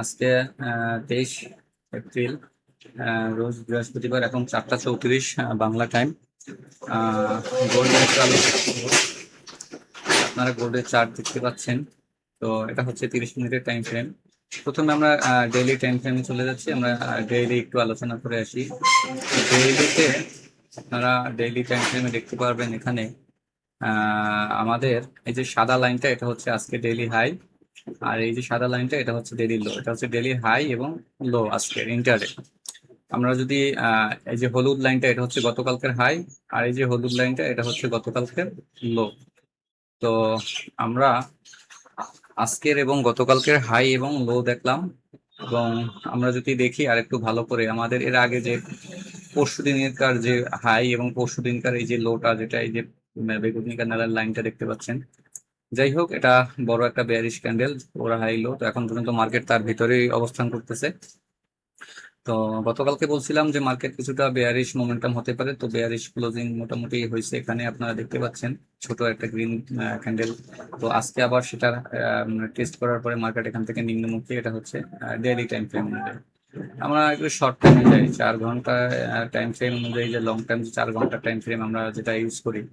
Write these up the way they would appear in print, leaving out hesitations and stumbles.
আজকে 23 এপ্রিল, রোজ বৃহস্পতিবার। এখন 4টা 34 বাংলা টাইম। গোল্ডের একটু আলোচনা করবো। আপনারা গোল্ডের চার্ট দেখতে পাচ্ছেন। তো এটা হচ্ছে 30 মিনিটের টাইম ফ্রেম। প্রথমে আমরা ডেইলি টাইম ফ্রেমে চলে যাচ্ছি। আমরা ডেইলি একটু আলোচনা করে আসি। ডেইলিতে আপনারা ডেইলি টাইম ফ্রেমে দেখতে পারবেন এখানে আমাদের এই যে সাদা লাইনটা, এটা হচ্ছে আজকে ডেইলি হাই। আর এই যে সাদা লাইনটা, এটা হচ্ছে ডেইলি লো। এটা হচ্ছে ডেইলি হাই এবং লো আজকের ইন্টারডে। আমরা যদি এই যে হলুদ লাইনটা, এটা হচ্ছে গতকালকের হাই। আর এই যে হলুদ লাইনটা, এটা হচ্ছে গতকালকের লো। তো আমরা আজকের এবং গতকালকের হাই এবং লো দেখলাম। এবং আমরা যদি দেখি আর একটু ভালো করে, আমাদের এর আগে যে পরশু দিনকার যে হাই এবং পরশু দিনকার এই যে লোটা, যেটা এই যে বেগুনি কালারের লাইনটা দেখতে পাচ্ছেন। যাই হোক, এটা বড় একটা বেয়ারিশ ক্যান্ডেল, ওরা হাই লো। তো এখন পর্যন্ত মার্কেট তার ভিতরেই অবস্থান করতেছে। তো গতকালকে বলছিলাম যে মার্কেট কিছুটা বেয়ারিশ মোমেন্টাম হতে পারে। তো বেয়ারিশ ক্লোজিং মোটামুটি হয়েছে, এখানে আপনারা দেখতে পাচ্ছেন ছোট একটা গ্রিন ক্যান্ডেল। তো আজকে আবার সেটা টেস্ট করার পরে মার্কেট এখান থেকে নিম্নমুখী। এটা হচ্ছে ডেইলি টাইম ফ্রেম অনুযায়ী। আমরা একটু শর্ট টাইমে যাই, 4 ঘন্টা টাইম ফ্রেম অনুযায়ী। যে লং টাইম 4 ঘন্টা টাইম ফ্রেম আমরা যেটা ইউজ করি,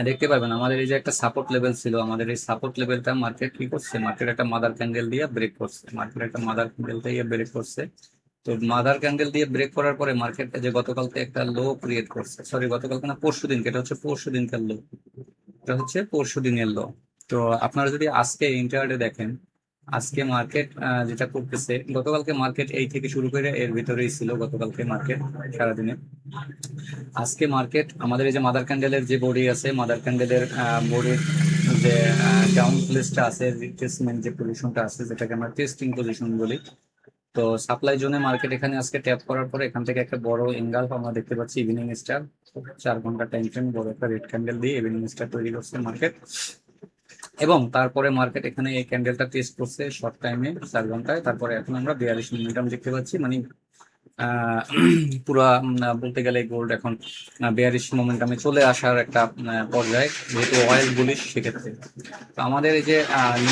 দেখতে পাবেন আমাদের এই যে একটা সাপোর্ট লেভেল ছিল, আমাদের এই সাপোর্ট লেভেলটা মার্কেট কি করছে, মার্কেট একটা মাদার ক্যান্ডেল দিয়ে ব্রেক করছে। মার্কেট একটা মাদার ক্যান্ডেল দিয়ে ব্রেক করছে। তো মাদার ক্যান্ডেল দিয়ে ব্রেক করার পরে মার্কেট যে গতকালকে একটা লো ক্রিয়েট করছে, সরি গতকালকে না, পরশু দিনকে, এটা হচ্ছে পরশু দিনকার লো। এটা হচ্ছে পরশু দিনের লো। তো আপনারা যদি আজকে ইন্টারডে দেখেন, আজকে মার্কেট যেটা করতেছে, গতকালকে মার্কেট এই থেকে শুরু করে এর ভিতরেই ছিল গতকালকে মার্কেট সারাদিনে। আজকে মার্কেট আমাদের এই যে মাদার ক্যান্ডেলের যে বডি আছে, মাদার ক্যান্ডেলের বডির যে ডাউন প্লেসটা আছে, রিট্রেসমেন্ট যে পজিশনটা আছে, যেটাকে আমরা টেস্টিং পজিশন বলি। তো সাপ্লাই জোনে মার্কেট এখানে আজকে ট্যাপ করার পরে এখান থেকে একটা বড় এঙ্গাল আমরা দেখতে পাচ্ছি, ইভিনিং স্টার। 4 ঘন্টা টাইম ফ্রেম বড় একটা রেড ক্যান্ডেল দিয়ে ইভিনিং স্টার তৈরি করছে মার্কেট। এবং তারপরে মার্কেট এখানে এই ক্যান্ডেলটা টেস্ট করছে শর্ট টাইমে 4 ঘন্টায়। তারপরে এখন আমরা বেয়ারিশ মোমেন্টাম দেখতে পাচ্ছি, মানে আহ পুরা বলতে গেলে গোল্ড এখন বেয়ারিশ মোমেন্টামে চলে আসার একটা পর্যায়ে, যেহেতু অয়েল বুলিশ সেক্ষেত্রে। তো আমাদের এই যে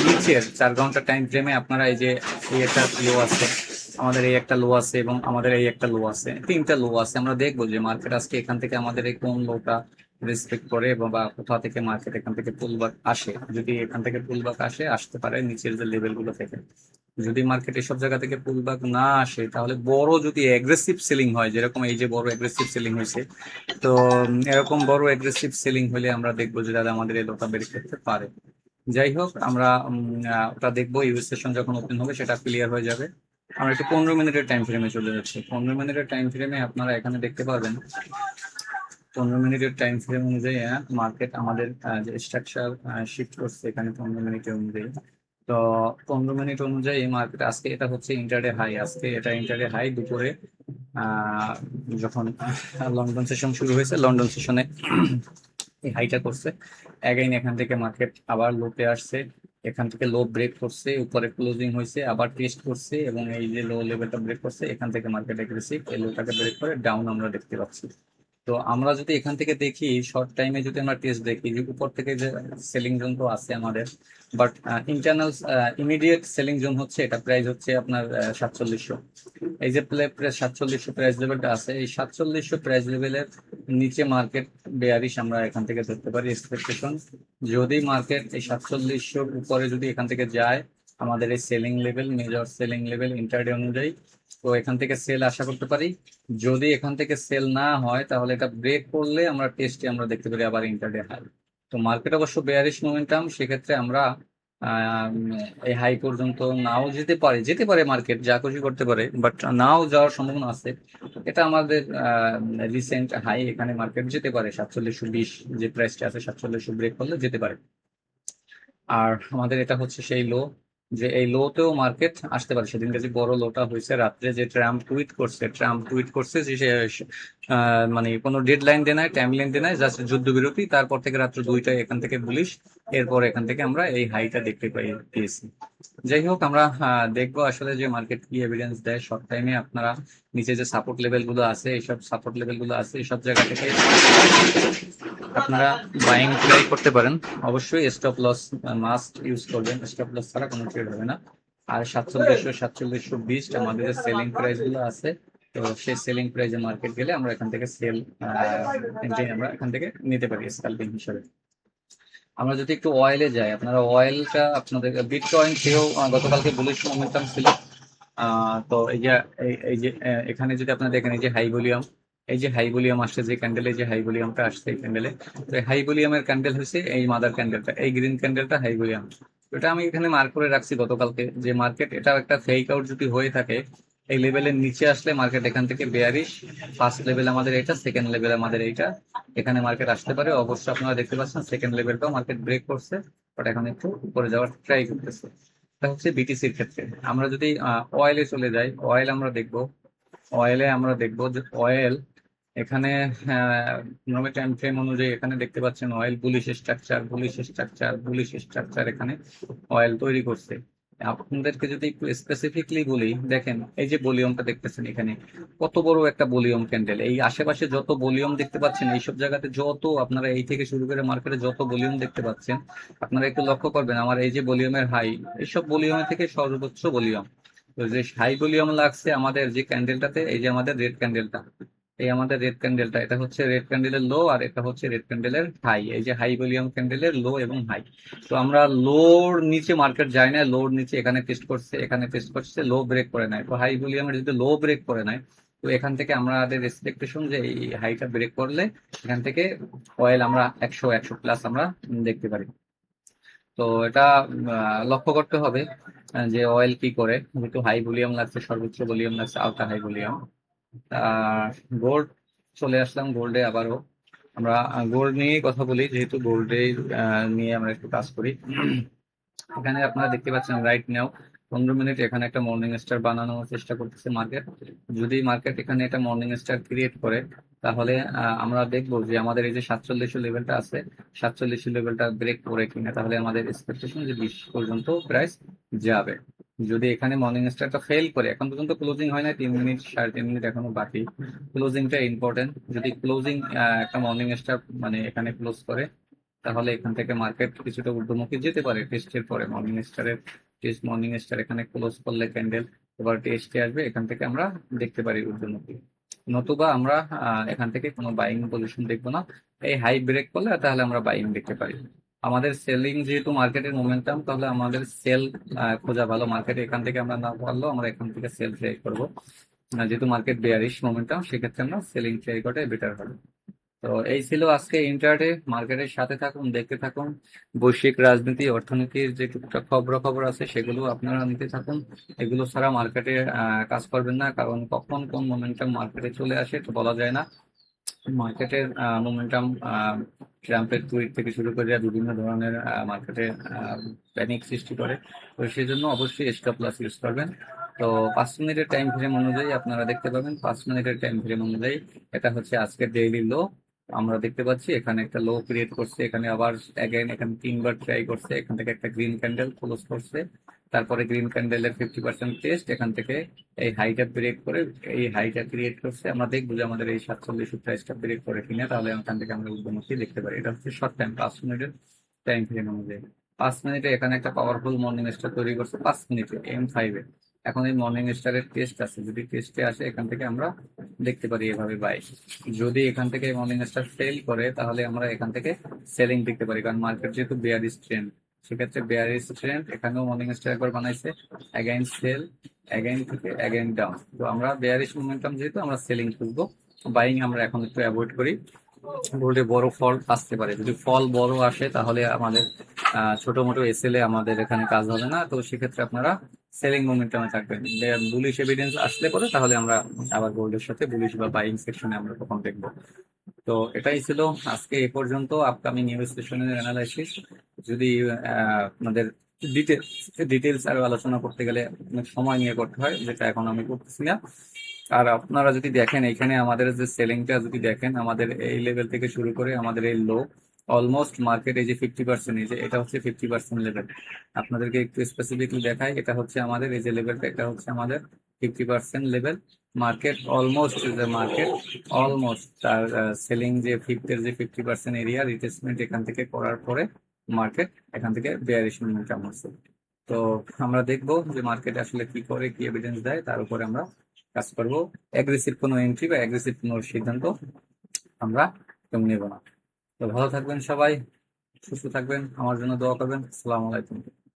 নিচের 4 ঘন্টা টাইম ফ্রেমে আপনারা এই যে এই একটা লো আছে, আমাদের এই একটা লো আছে এবং আমাদের এই একটা লো আছে, 3টা লো আছে। আমরা দেখবো যে মার্কেট আজকে এখান থেকে আমাদের এই কোন লোটা রেসপেক্ট করে এবং বা কোথা থেকে মার্কেট এখান থেকে পুলব্যাক আসে। যদি এখান থেকে পুলব্যাক আসতে পারে নিচের যে লেভেল গুলো থেকে। যদি মার্কেট এসব জায়গা থেকে পুলব্যাক না আসে, তাহলে বড় যদি এগ্রেসিভ সেলিং হয়, যেরকম এই যে বড় এগ্রেসিভ সেলিং হয়েছে, তো এরকম বড় এগ্রেসিভ সেলিং হলে আমরা দেখবো যে দাদা আমাদের এই লোটা বের করতে পারে। যাই হোক, আমরা ওটা দেখবো, ইউএস সেশন যখন ওপেন হবে সেটা ক্লিয়ার হয়ে যাবে। আমরা একটু 15 মিনিটের টাইম ফ্রেমে চলে যাচ্ছি। 15 মিনিটের টাইম ফ্রেমে আপনারা এখানে দেখতে পারবেন, 15 মিনিটের টাইম ফ্রেম অনুযায়ী মার্কেট আমাদের যে স্ট্রাকচার শিফট করছে এখানে 15 মিনিটের অনুযায়ী। তো 15 মিনিট অনুযায়ী মার্কেট আজকে এটা হচ্ছে ইন্টারডে হাই। আজকে এটা ইন্টারডে হাই দুপুরে যখন লন্ডন সেশন শুরু হয়েছে, লন্ডন সেশনে এই হাইটা করছে। অ্যাগাইন এখান থেকে মার্কেট আবার লোতে আসছে, এখান থেকে লো ব্রেক করছে, উপরে ক্লোজিং হয়েছে, আবার টেস্ট করছে এবং এই যে লো লেভেলটা ব্রেক করছে, এখান থেকে মার্কেট এগ্রেসিভ এই লোটাকে ব্রেক করে ডাউন আমরা দেখতে পাচ্ছি। তো আমরা যদি এখান থেকে দেখি শর্ট টাইমে, যদি আমরা টেস্ট দেখি যে উপর থেকে যে সেলিং জোন তো আছে আমাদের, but internal immediate selling zone হচ্ছে, এটা প্রাইস হচ্ছে আপনার 4700। এই যে 4700 প্রাইস লেভেলটা আছে, এই 4700 প্রাইস লেভেলের নিচে মার্কেট বেয়ারিশ আমরা এখান থেকে ধরতে পারি এক্সপেকটেশন। যদি মার্কেট এই 4700 উপরে যদি এখান থেকে যায়, আমাদের এই selling level, major selling level intraday অনুযায়ী, তো এখান থেকে সেল আশা করতে পারি। যদি এখান থেকে সেল না হয়, তাহলে এটা ব্রেক করলে আমরা টেস্টে আমরা দেখতে পারি আবার ইন্টারডে হাই। তো মার্কেট অবশ্য বেয়ারিশ মোমেন্টাম, সেক্ষেত্রে আমরা এই হাই পর্যন্ত নাও যেতে পারে মার্কেট যা খুশি করতে পারে, বাট নাও যাওয়ার সম্ভাবনা আছে। এটা আমাদের রিসেন্ট হাই, এখানে মার্কেট যেতে পারে 4720, যে প্রাইসটা আছে 4700 ব্রেক করলে যেতে পারে। আর আমাদের এটা হচ্ছে সেই লো, যে এই লোতেও মার্কেট আসতে পারে। সেদিনকে যে বড় লোটা হয়েছে রাত্রে, যে ট্রাম্প টুইট করছে যে সে মানে কোনো ডেডলাইন দেয় নাই, টাইম লাইন দেয় নাই, জাস্ট যুদ্ধবিরতি। তারপর থেকে রাত্র 2টায় এখান থেকে বুলিশ, এরপর এখান থেকে আমরা এই হাইটা দেখতে পেয়েছি। যাই হোক, আমরা দেখবো আসলে যে মার্কেট কি এভিডেন্স দেয় শর্ট টাইমে। আপনারা নিচে যে সাপোর্ট লেভেল গুলো আছে, এইসব সাপোর্ট লেভেল গুলো আছে, এইসব জায়গা থেকে আপনারা বাইং ট্রাই করতে পারেন। অবশ্যই স্টপ লস মাস্ট ইউজ করবেন, স্টপ লস ছাড়া কোনো ট্রেড হবে না। আর 4720 আমাদের সেলিং প্রাইস গুলো আছে। তো সেই সেলিং প্রাইসে মার্কেট গেলে আমরা এখান থেকে আমরা এখান থেকে নিতে পারি স্কাল্পিং হিসাবে। আমরা যদি একটু অয়েলে যাই, আপনারা অয়েলটা আপনাদের বিটকয়েন সেও গতকালকে বুলিশ মোমেন্টাম ছিল। তো এই যে এখানে যদি আপনারা দেখেন, এই যে হাই ভলিউম, এই যে হাই ভলিউম আসছে যে ক্যান্ডেলে, যে হাই ভলিউমটা আসছে এই ক্যান্ডেলে, তো হাই ভলিউমের ক্যান্ডেল হচ্ছে এই মাদার ক্যান্ডেলটা, এই গ্রিন ক্যান্ডেলটা হাই ভলিউম। এটা আমি এখানে মার্ক করে রাখছি গতকালকে, যে মার্কেট এটাও একটা ফেক আউট যদি হয়ে থাকে, এই লেভেলের নিচে আসলে মার্কেট এখান থেকে বেয়ারিশ। ফার্স্ট লেভেল আমাদের এটা, সেকেন্ড লেভেল আমাদের এইটা, এখানে মার্কেট আসতে পারে। অবশ্যই আপনারা দেখতে পাচ্ছেন সেকেন্ড লেভেলটাও মার্কেট ব্রেক করছে, বাট এখন একটু উপরে যাওয়ার ট্রাই করতেছে। এটা হচ্ছে বিটিসির ক্ষেত্রে। আমরা যদি অয়েলে চলে যাই, অয়েলে আমরা দেখবো যে অয়েল এখানে টাইম ফ্রেম অনুযায়ী এখানে দেখতে পাচ্ছেন অয়েল বুলিশ স্ট্রাকচার এখানে অয়েল তৈরি করছে। আপনাদেরকে যদি একটু স্পেসিফিকলি বলি, দেখেন এই যে ভলিউমটা দেখতেছেন এখানে, কত বড় একটা ভলিউম ক্যান্ডেল। এই আশেপাশে যত ভলিউম দেখতে পাচ্ছেন, এইসব জায়গাতে যত আপনারা এই থেকে শুরু করে মার্কেটে যত ভলিউম দেখতে পাচ্ছেন, আপনারা একটু লক্ষ্য করবেন আমার এই যে ভলিউমের হাই, এইসব ভলিউমের থেকে সর্বোচ্চ ভলিউম। তো যে হাই ভলিউম লাগছে আমাদের যে ক্যান্ডেলটাতে, এই যে আমাদের রেড ক্যান্ডেলটা, এই আমাদের রেড ক্যান্ডেলটা, এটা হচ্ছে রেড ক্যান্ডেলের লো, আর এটা হচ্ছে রেড ক্যান্ডেলের হাই। এই যে হাই ভলিউম ক্যান্ডেলের লো এবং হাই। তো আমরা লোর নিচে মার্কেট যায় না, লোর নিচে এখানে টেস্ট করছে, এখানে টেস্ট করছে, লো ব্রেক করে নেয়। তো হাই ভলিউমের যদি লো ব্রেক করে নেয়, তো এখান থেকে আমাদের এক্সপেকটেশন যে এই হাইটা ব্রেক করলে এখান থেকে অয়েল আমরা 100 প্লাস আমরা দেখতে পারি। তো এটা লক্ষ্য করতে হবে যে অয়েল কি করে, যেহেতু হাই ভলিউম লাগছে, সর্বোচ্চ ভলিউম লাগছে, আলট্রা হাই ভলিউম। গোল্ড চলে আসলাম, গোল্ডে আবারও আমরা গোল্ড নিয়ে কথা বলি, যেহেতু গোল্ডে নিয়ে আমরা একটু কাজ করি। এখানে আপনারা দেখতে পাচ্ছেন রাইট নাও 15 মিনিট এখানে একটা মর্নিং স্টার বানানোর চেষ্টা করতেছে মার্কেট। যদি মার্কেট এখানে একটা মর্নিং স্টার ক্রিয়েট করে, তাহলে আমরা দেখবো যে আমাদের এই যে 47 লেভেলটা আছে, 47 লেভেলটা ব্রেক করে কিনা, তাহলে আমাদের এক্সপেকটেশন যে 20 পর্যন্ত প্রাইস যাবে। যদি এখানে মর্নিং স্টারটা ফেল করে, এখন পর্যন্ত ক্লোজিং হয় না, 3 মিনিট 3.5 মিনিট এখনো বাকি, ক্লোজিংটা ইম্পর্টেন্ট। যদি ক্লোজিং একটা মর্নিং স্টার মানে এখানে ক্লোজ করে, তাহলে এখান থেকে মার্কেট কিছুটা ঊর্ধ্বমুখী যেতে পারে টেস্টের পরে। মর্নিং স্টার এখানে ক্লোজ করলে ক্যান্ডেল এবার টেস্টে আসবে, এখান থেকে আমরা দেখতে পারি ঊর্ধ্বমুখী। নতুবা আমরা এখান থেকে কোনো বাইং পজিশন দেখবো না। এই হাই ব্রেক করলে তাহলে আমরা বাইং দেখতে পারি। আমাদের সেলিং যেহেতু মার্কেটের মোমেন্টাম, তাহলে আমাদের সেল খোঁজা ভালো। মার্কেটে এখান থেকে আমরা না পারলেও আমরা এখান থেকে সেল ট্রাই করবো। যেহেতু মার্কেট বেয়ারিশ মোমেন্টাম, সেক্ষেত্রে আমরা সেলিং ট্রাই করাটাই বেটার হবে। তো এই ছিল আজকে ইন্টারডে। মার্কেটের সাথে থাকুন, দেখতে থাকুন। বৈশ্বিক রাজনীতি, অর্থনীতির যে টুকটাক খবর আছে সেগুলো আপনারা নিতে থাকুন। এগুলো ছাড়া মার্কেটে কাজ করবেন না, কারণ কখন কোন মোমেন্টাম মার্কেটে চলে আসে তো বলা যায় না। মার্কেটের মোমেন্টাম ট্রাম্পের টুইট থেকে শুরু করে বিভিন্ন ধরনের মার্কেটে প্যানিক সৃষ্টি করে। তো সেই জন্য অবশ্যই স্টপ লস ইউজ করবেন। তো 5 মিনিটের টাইম ফ্রেম অনুযায়ী আপনারা দেখতে পাবেন, 5 মিনিটের টাইম ফ্রেম অনুযায়ী এটা হচ্ছে আজকের ডেইলি লো। আমরা দেখতে পাচ্ছি এখানে একটা লো ক্রিয়েট করছে, এখানে আবার অ্যাগেন এখানে 3বার ট্রাই করছে, এখান থেকে একটা গ্রিন ক্যান্ডেল ক্লোজ করছে, তারপরে গ্রিন ক্যান্ডেলের 50% টেস্ট, এখান থেকে এই হাইটা ব্রেক করে এই হাইটা ক্রিয়েট করছে। আমরা দেখবো যে আমাদের এই 47 প্রাইসটা ব্রেক করে কিনা, তাহলে এখান থেকে আমরা ঊর্ধ্বমুখী দেখতে পারি। এটা হচ্ছে শর্ট টাইম 5 মিনিটের টাইম ফ্রেম অনুযায়ী। 5 মিনিটে এখানে একটা পাওয়ারফুল মর্নিং স্টার তৈরি করছে 5 মিনিটে M5-এ। এখন এই মর্নিং স্টারের টেস্ট আছে, যদি টেস্টে আসে এখান থেকে আমরা দেখতে পারি এভাবে বাই। যদি এখান থেকে মর্নিং স্টার ফেল করে, তাহলে আমরা এখান থেকে সেলিং দেখতে পারি, কারণ মার্কেট যেহেতু বেয়ারিশ ট্রেন্ড, সেক্ষেত্রে বেয়ারিশ ট্রেন্ড এখানেও মর্নিং স্টার একবার বানাইছে, অ্যাগেইন সেল, অ্যাগেইন থেকে অ্যাগেইন ডাউন। তো আমরা বেয়ারিশ মোমেন্টাম যেহেতু আমরা সেলিং খুঁজবো, বাইং আমরা এখন একটু অ্যাভয়েড করি। গোল্ডে বড় ফল আসতে পারে, যদি ফল বড় আসে তাহলে আমাদের ছোট মোটো এসএল এ আমাদের এখানে কাজ হবে না। তো সেক্ষেত্রে আপনারা সেলিং মোমেন্টামে থাকবেন। বুলিশ এভিডেন্স আসলে পরে তাহলে আমরা আবার গোল্ডের সাথে বুলিশ বা বাইং সেকশনে আমরা তখন দেখবো। তো এটাই ছিল আজকে এ পর্যন্ত। আপকামিং নিউজ সেশনের অ্যানালাইসিস যদি আপনাদের ডিটেলস আরো আলোচনা করতে গেলে অনেক সময় নিয়ে করতে হয়, যেটা এখন আমি করতেছি না। আর আপনারা যদি দেখেন এখানে আমাদের যে সেলিংটা যদি দেখেন, আমাদের এই লেভেল থেকে শুরু করে আমাদের এই লো অলমোস্ট মার্কেট এই যে 50%, এই যে এটা হচ্ছে 50% লেভেল। আপনাদেরকে একটু স্পেসিফিকলি দেখাই, এটা হচ্ছে আমাদের এই যে লেভেলটা, এটা হচ্ছে আমাদের 50% লেভেল। মার্কেট অলমোস্ট তার সেলিং যে ফিফথের যে 50% এরিয়া রিট্রেসমেন্ট এখান থেকে করার পরে মার্কেট এখান থেকে বেয়ারিশ মোমেন্টাম হচ্ছে। তো আমরা দেখবো যে মার্কেটে আসলে কি করে, কি এভিডেন্স দেয়, তার উপরে আমরা কাজ করবো। অ্যাগ্রেসিভ কোনো এন্ট্রি বা অ্যাগ্রেসিভ কোনো সিদ্ধান্ত আমরা নেব না। তো ভালো থাকবেন সবাই, সুস্থ থাকবেন, আমার জন্য দোয়া করবেন। আসসালামু আলাইকুম।